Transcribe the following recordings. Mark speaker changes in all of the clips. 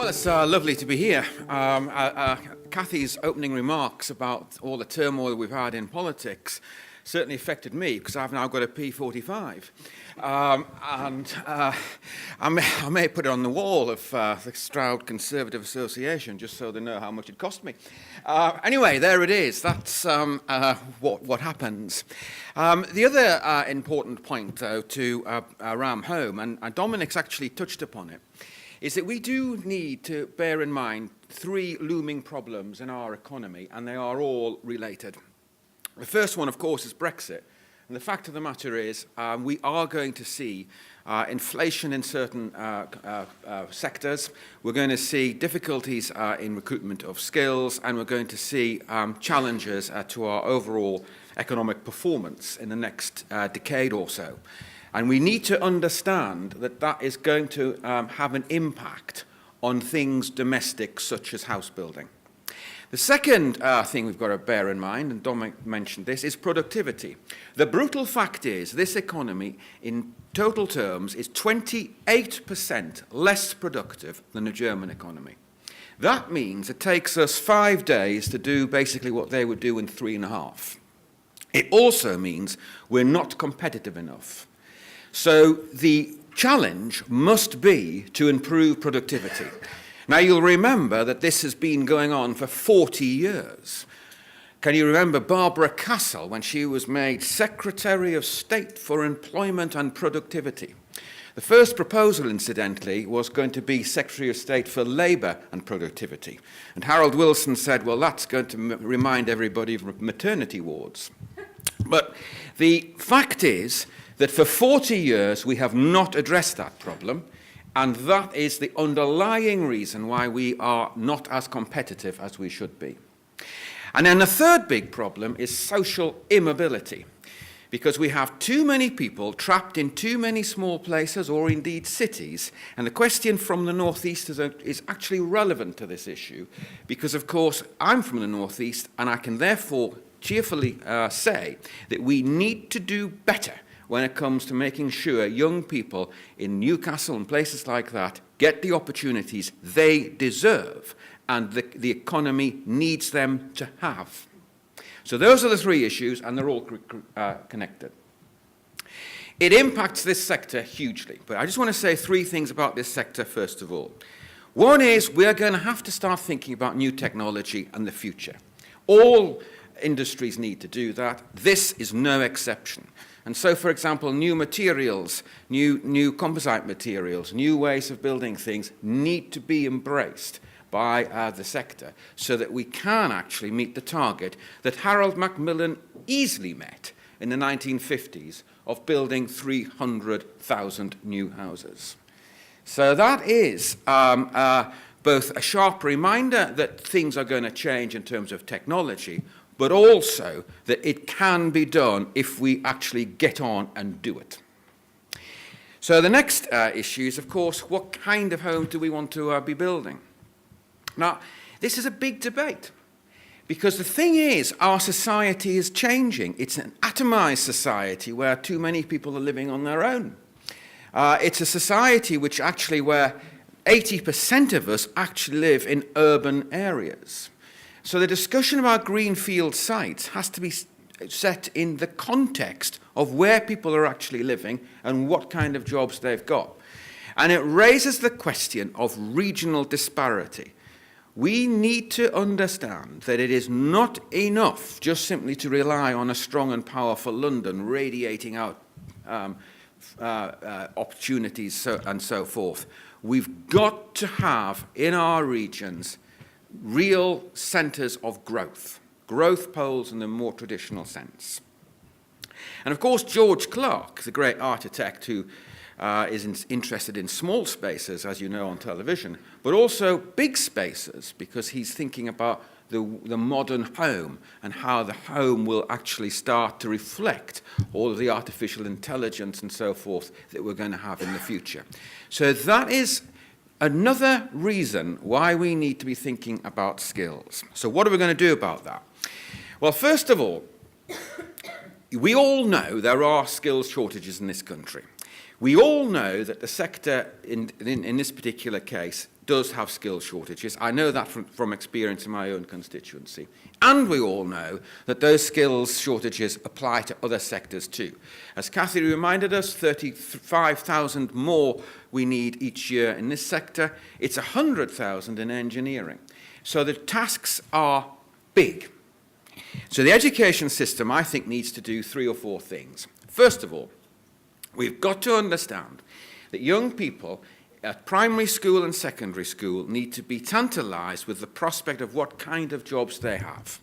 Speaker 1: Well, it's lovely to be here. Kathy's opening remarks about all the turmoil we've had in politics certainly affected me because I've now got a P45. I may put it on the wall of the Stroud Conservative Association just so they know how much it cost me. Anyway, there it is. That's what happens. The other important point, though, to ram home, and Dominic's actually touched upon it, is that we do need to bear in mind three looming problems in our economy, and they are all related. The first one, of course, is Brexit. And the fact of the matter is we are going to see inflation in certain sectors. We're going to see difficulties in recruitment of skills, and we're going to see challenges to our overall economic performance in the next decade or so. And we need to understand that that is going to have an impact on things domestic, such as house building. The second thing we've got to bear in mind, and Dominic mentioned this, is productivity. The brutal fact is this economy, in total terms, is 28% less productive than the German economy. That means it takes us 5 days to do basically what they would do in 3.5. It also means we're not competitive enough. So the challenge must be to improve productivity. Now, you'll remember that this has been going on for 40 years. Can you remember Barbara Castle when she was made Secretary of State for Employment and Productivity? The first proposal, incidentally, was going to be Secretary of State for Labour and Productivity. And Harold Wilson said, well, that's going to remind everybody of maternity wards. But the fact is that for 40 years we have not addressed that problem, and that is the underlying reason why we are not as competitive as we should be. And then the third big problem is social immobility, because we have too many people trapped in too many small places or indeed cities. And the question from the Northeast is actually relevant to this issue, because of course I'm from the Northeast, and I can therefore cheerfully say that we need to do better when it comes to making sure young people in Newcastle and places like that get the opportunities they deserve and the economy needs them to have. So those are the three issues, and they're all connected. It impacts this sector hugely, but I just want to say three things about this sector first of all. One is we're going to have to start thinking about new technology and the future. All industries need to do that. This is no exception. And so, for example, new materials, new composite materials, new ways of building things need to be embraced by the sector so that we can actually meet the target that Harold Macmillan easily met in the 1950s of building 300,000 new houses. So that is both a sharp reminder that things are going to change in terms of technology, but also that it can be done if we actually get on and do it. So the next issue is, of course, what kind of home do we want to be building? Now, this is a big debate, because the thing is, our society is changing. It's an atomized society where too many people are living on their own. It's a society which actually where 80% of us actually live in urban areas. So the discussion about greenfield sites has to be set in the context of where people are actually living and what kind of jobs they've got. And it raises the question of regional disparity. We need to understand that it is not enough just simply to rely on a strong and powerful London radiating out opportunities and so forth. We've got to have in our regions real centres of growth poles in the more traditional sense. And of course, George Clark, the great architect who is interested in small spaces, as you know, on television, but also big spaces, because he's thinking about the modern home and how the home will actually start to reflect all of the artificial intelligence and so forth that we're going to have in the future. So that is another reason why we need to be thinking about skills. So what are we going to do about that? Well, first of all, we all know there are skills shortages in this country. We all know that the sector in this particular case does have skill shortages. I know that from experience in my own constituency. And we all know that those skills shortages apply to other sectors too. As Cathy reminded us, 35,000 more we need each year in this sector. It's 100,000 in engineering. So the tasks are big. So the education system, I think, needs to do 3 or 4 things. First of all, we've got to understand that young people at primary school and secondary school need to be tantalized with the prospect of what kind of jobs they have.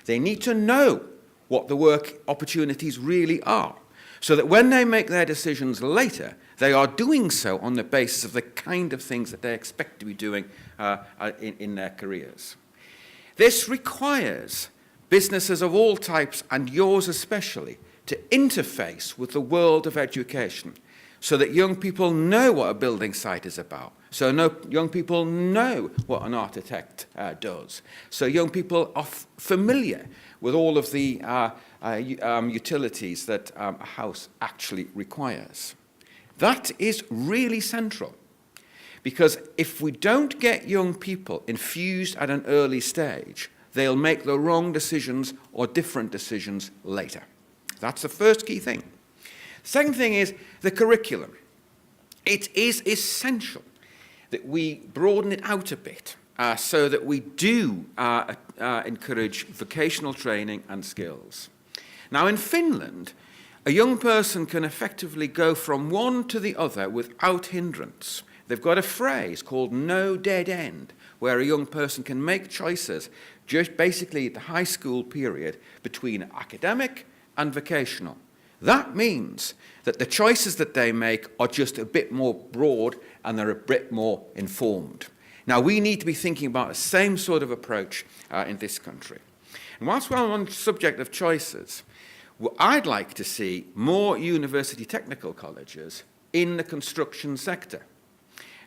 Speaker 1: They need to know what the work opportunities really are, so that when they make their decisions later, they are doing so on the basis of the kind of things that they expect to be doing in their careers. This requires businesses of all types, and yours especially, to interface with the world of education, so that young people know what a building site is about, so young people know what an architect does, so young people are familiar with all of the utilities that a house actually requires. That is really central, because if we don't get young people infused at an early stage, they'll make the wrong decisions or different decisions later. That's the first key thing. Second thing is the curriculum. It is essential that we broaden it out a bit so that we do encourage vocational training and skills. Now, in Finland, a young person can effectively go from one to the other without hindrance. They've got a phrase called no dead end, where a young person can make choices just basically at the high school period between academic and vocational. That means that the choices that they make are just a bit more broad and they're a bit more informed. Now, we need to be thinking about the same sort of approach in this country. And whilst we're on the subject of choices, I'd like to see more university technical colleges in the construction sector.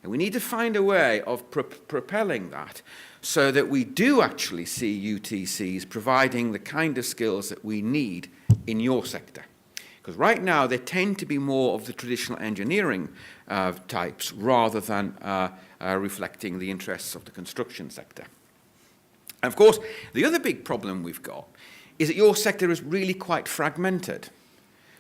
Speaker 1: And we need to find a way of propelling that so that we do actually see UTCs providing the kind of skills that we need in your sector. Because right now they tend to be more of the traditional engineering types rather than reflecting the interests of the construction sector. And of course, the other big problem we've got is that your sector is really quite fragmented.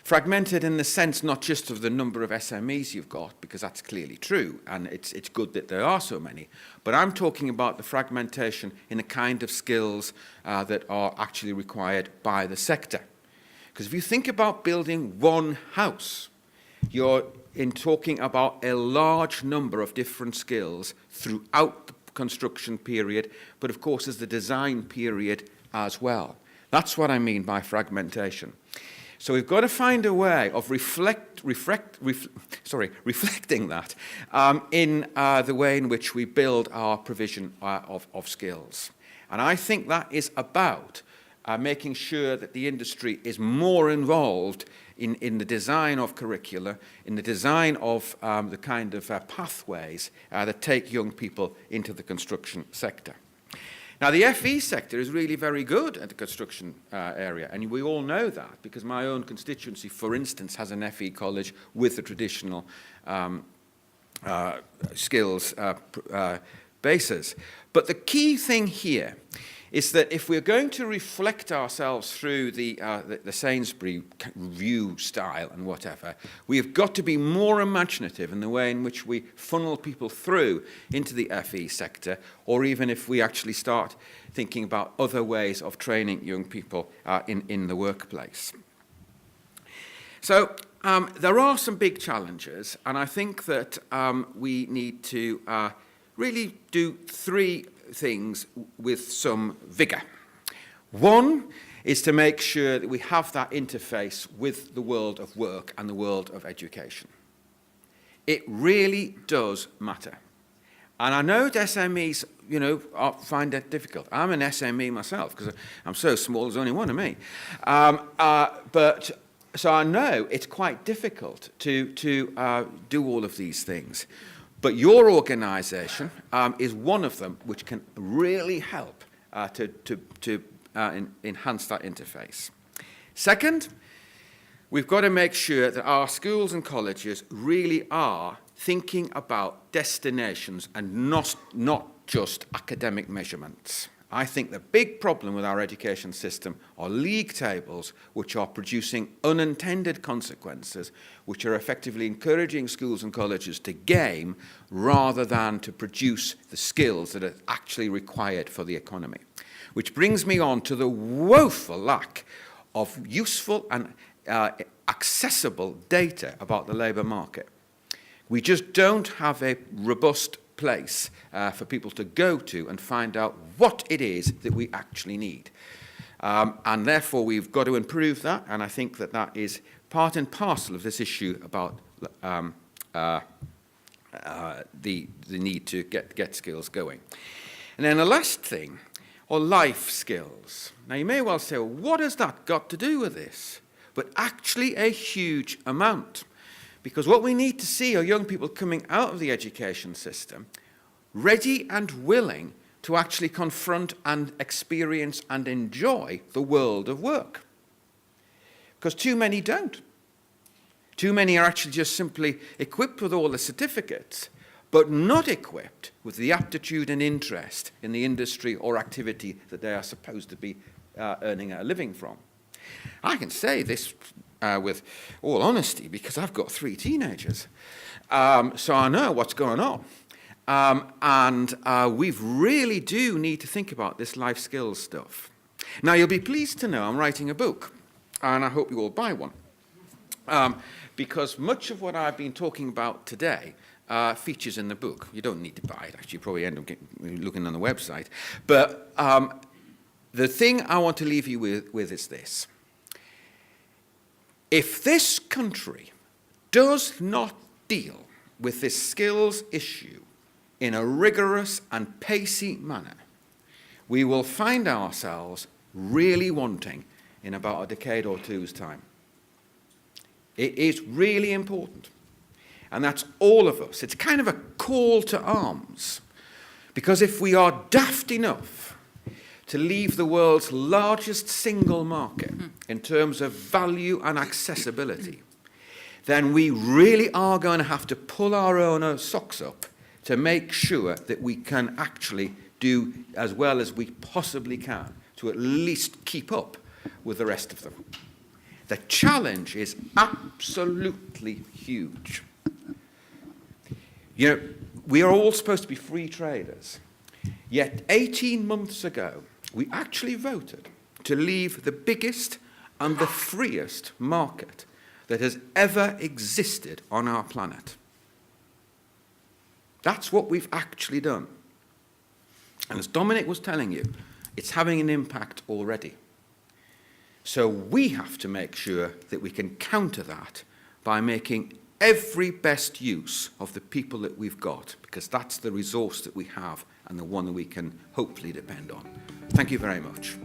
Speaker 1: Fragmented in the sense not just of the number of SMEs you've got, because that's clearly true, and it's good that there are so many, but I'm talking about the fragmentation in the kind of skills that are actually required by the sector. Because if you think about building one house, you're talking about a large number of different skills throughout the construction period, but of course there's the design period as well. That's what I mean by fragmentation. So we've got to find a way of reflecting that in the way in which we build our provision of skills. And I think that is about making sure that the industry is more involved in the design of curricula, in the design of the kind of pathways that take young people into the construction sector. Now, the FE sector is really very good at the construction area, and we all know that because my own constituency, for instance, has an FE college with the traditional skills bases. But the key thing here is that if we're going to reflect ourselves through the Sainsbury review style and whatever, we've got to be more imaginative in the way in which we funnel people through into the FE sector, or even if we actually start thinking about other ways of training young people in the workplace. So there are some big challenges, and I think that we need to really do 3 things with some vigour. One is to make sure that we have that interface with the world of work and the world of education. It really does matter. And I know that SMEs, find that difficult. I'm an SME myself because I'm so small, there's only one of me. So I know it's quite difficult to do all of these things. But your organisation is one of them which can really help to enhance that interface. Second, We've got to make sure that our schools and colleges really are thinking about destinations and not just academic measurements. I think the big problem with our education system are league tables which are producing unintended consequences, which are effectively encouraging schools and colleges to game rather than to produce the skills that are actually required for the economy. Which brings me on to the woeful lack of useful and accessible data about the labour market. We just don't have a robust place for people to go to and find out what it is that we actually need. And therefore, we've got to improve that, and I think that that is part and parcel of this issue about the need to get skills going. And then the last thing, are life skills. Now, you may well say, well, what has that got to do with this? But actually a huge amount. Because what we need to see are young people coming out of the education system ready and willing to actually confront and experience and enjoy the world of work. Because too many don't. Too many are actually just simply equipped with all the certificates, but not equipped with the aptitude and interest in the industry or activity that they are supposed to be earning a living from. I can say this with all honesty because I've got 3 teenagers, so I know what's going on. We really do need to think about this life skills stuff. Now, you'll be pleased to know I'm writing a book, and I hope you all buy one, because much of what I've been talking about today features in the book. You don't need to buy it, actually. You probably end up looking on the website. But the thing I want to leave you with is this. If this country does not deal with this skills issue in a rigorous and pacey manner, we will find ourselves really wanting in about a decade or two's time. It is really important. And that's all of us. It's kind of a call to arms. Because if we are daft enough to leave the world's largest single market in terms of value and accessibility, then we really are going to have to pull our own socks up to make sure that we can actually do as well as we possibly can to at least keep up with the rest of them. The challenge is absolutely huge. You know, we are all supposed to be free traders, yet 18 months ago, we actually voted to leave the biggest and the freest market that has ever existed on our planet. That's what we've actually done. And as Dominic was telling you, it's having an impact already. So we have to make sure that we can counter that by making every best use of the people that we've got, because that's the resource that we have and the one that we can hopefully depend on. Thank you very much.